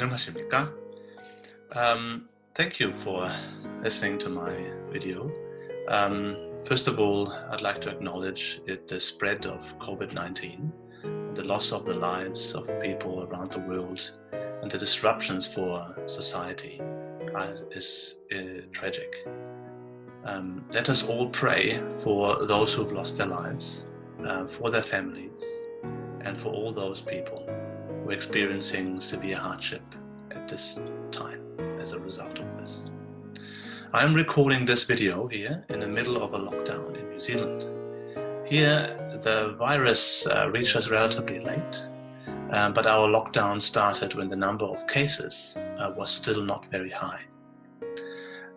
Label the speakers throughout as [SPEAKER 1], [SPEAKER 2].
[SPEAKER 1] 안녕하십니까? Thank you for listening to my video. First of all, I'd like to acknowledge the spread of COVID-19, the loss of the lives of people around the world, and the disruptions for society is tragic. Let us all pray for those who've lost their lives, for their families, and for all those people who are experiencing severe hardship at this time as a result of this. I'm recording this video here in the middle of a lockdown in New Zealand. Here the virus reached us relatively late, but our lockdown started when the number of cases was still not very high.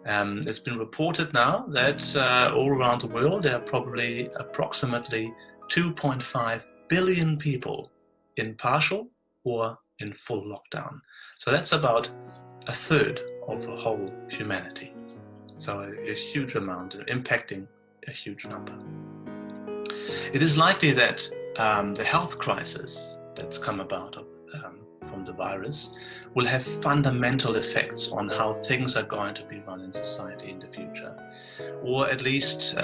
[SPEAKER 1] It's been reported now that all around the world there are probably approximately 2.5 billion people in partial or in full lockdown. So that's about a third of the whole humanity. So a huge amount, impacting a huge number. It is likely that the health crisis that's come about from the virus will have fundamental effects on how things are going to be run in society in the future, or at least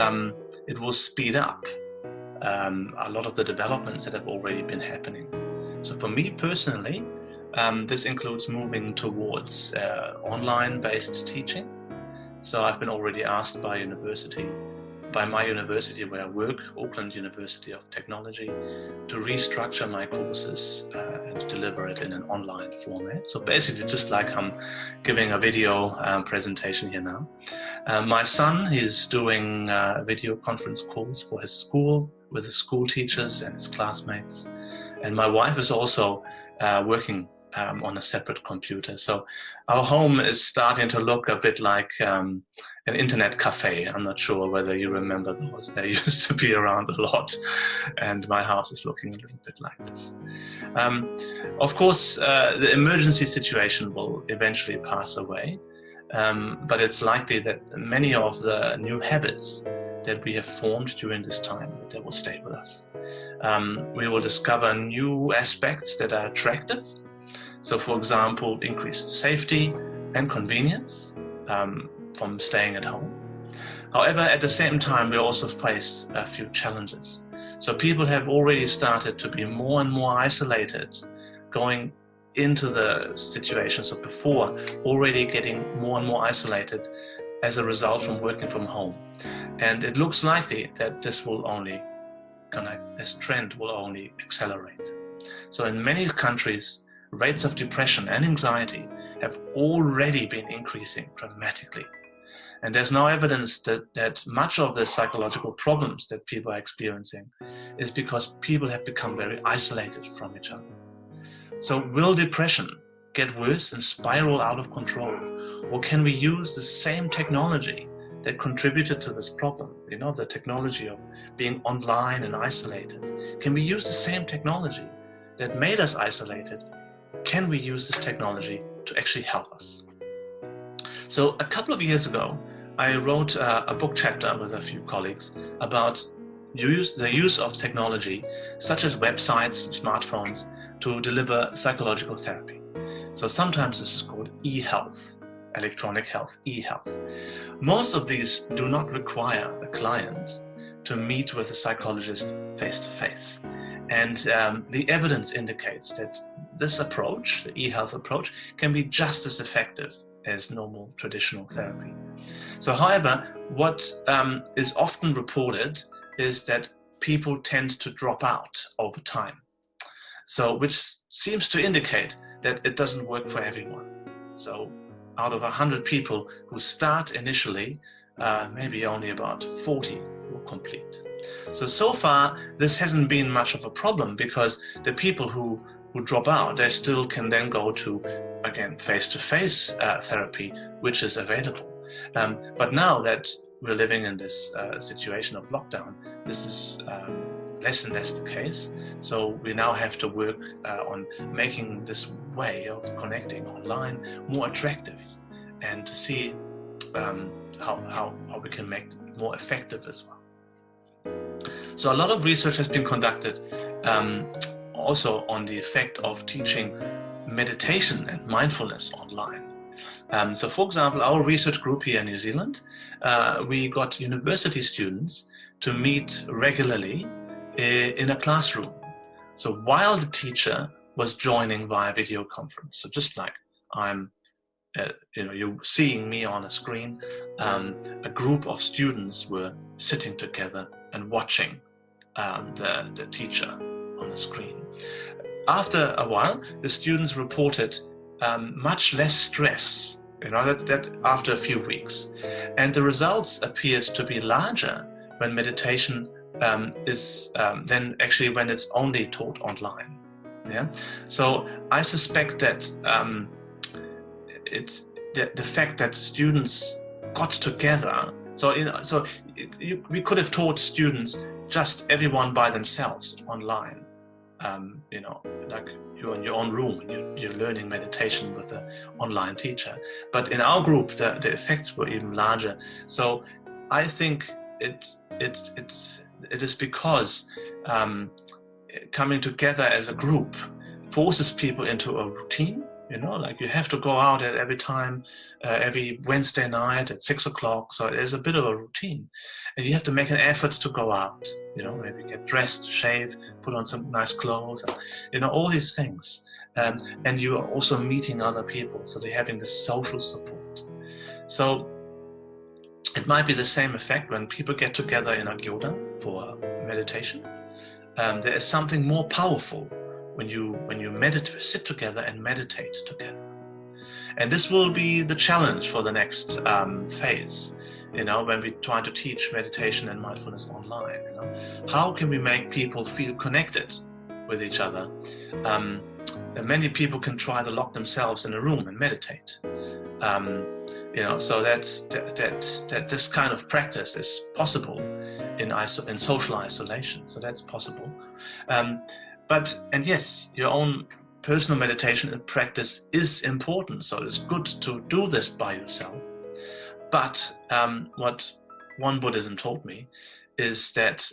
[SPEAKER 1] it will speed up a lot of the developments that have already been happening. So for me personally, this includes moving towards online-based teaching. So I've been already asked by my university where I work, Auckland University of Technology, to restructure my courses and deliver it in an online format. So basically just like I'm giving a video presentation here now. My son, he's doing video conference calls for his school with the school teachers and his classmates. And my wife is also working on a separate computer. So our home is starting to look a bit like an internet cafe. I'm not sure whether you remember those. They used to be around a lot. And my house is looking a little bit like this. Of course, the emergency situation will eventually pass away. But it's likely that many of the new habits that we have formed during this time, that they will stay with us. We will discover new aspects that are attractive. So for example, increased safety and convenience from staying at home. However, at the same time, we also face a few challenges. So people have already started to be more and more isolated, going into the situation. So before, already getting more and more isolated as a result from working from home. And it looks likely that this trend will only accelerate. So in many countries, rates of depression and anxiety have already been increasing dramatically. And there's now evidence that much of the psychological problems that people are experiencing is because people have become very isolated from each other. So will depression get worse and spiral out of control? Or can we use the same technology that contributed to this problem, the technology of being online and isolated? Can we use the same technology that made us isolated? Can we use this technology to actually help us? So a couple of years ago, I wrote a book chapter with a few colleagues about the use of technology, such as websites and smartphones, to deliver psychological therapy. So sometimes this is called e-health, electronic health, e-health. Most of these do not require the client to meet with a psychologist face-to-face. And the evidence indicates that this approach, the e-health approach, can be just as effective as normal traditional therapy. So however, what is often reported is that people tend to drop out over time. So which seems to indicate that it doesn't work for everyone. So out of 100 people who start initially, maybe only about 40 will complete. So far, this hasn't been much of a problem because the people who drop out, they still can then go to, again, face-to-face therapy, which is available. But now that we're living in this situation of lockdown, this is less and less the case. So we now have to work on making this way of connecting online more attractive and to see how we can make it more effective as well. So a lot of research has been conducted also on the effect of teaching meditation and mindfulness online. So for example, our research group here in New Zealand, we got university students to meet regularly in a classroom. So while the teacher was joining via video conference, so just like I'm, you're seeing me on a screen, a group of students were sitting together and watching the teacher on the screen. After a while, the students reported much less stress, that after a few weeks. And the results appeared to be larger when meditation is than actually when it's only taught online. Yeah. So I suspect that it's the fact that students got together. So we could have taught students just everyone by themselves online. Like you're in your own room and you're learning meditation with an online teacher. But in our group, the effects were even larger. So I think it is because coming together as a group forces people into a routine. Like you have to go out at every time, every Wednesday night at 6 o'clock. So there's a bit of a routine, and you have to make an effort to go out. Maybe get dressed, shave, put on some nice clothes, all these things. And you are also meeting other people, so they're having this social support. So it might be the same effect when people get together in a gyodang for meditation. There is something more powerful when you meditate, sit together and meditate together. And this will be the challenge for the next phase, when we try to teach meditation and mindfulness online. How can we make people feel connected with each other? And many people can try to lock themselves in a room and meditate. So that this kind of practice is possible in social isolation. So that's possible. And yes, your own personal meditation and practice is important. So it's good to do this by yourself. But what Won Buddhism taught me is that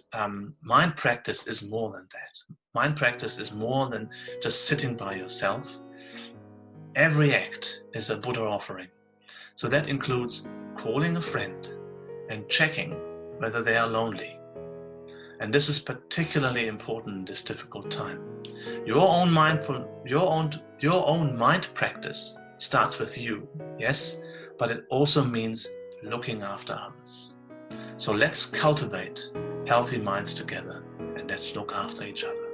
[SPEAKER 1] mind practice is more than that. Mind practice is more than just sitting by yourself. Every act is a Buddha offering. So that includes calling a friend and checking whether they are lonely. And this is particularly important in this difficult time. Your own mind practice starts with you, yes, but it also means looking after others. So let's cultivate healthy minds together, and let's look after each other.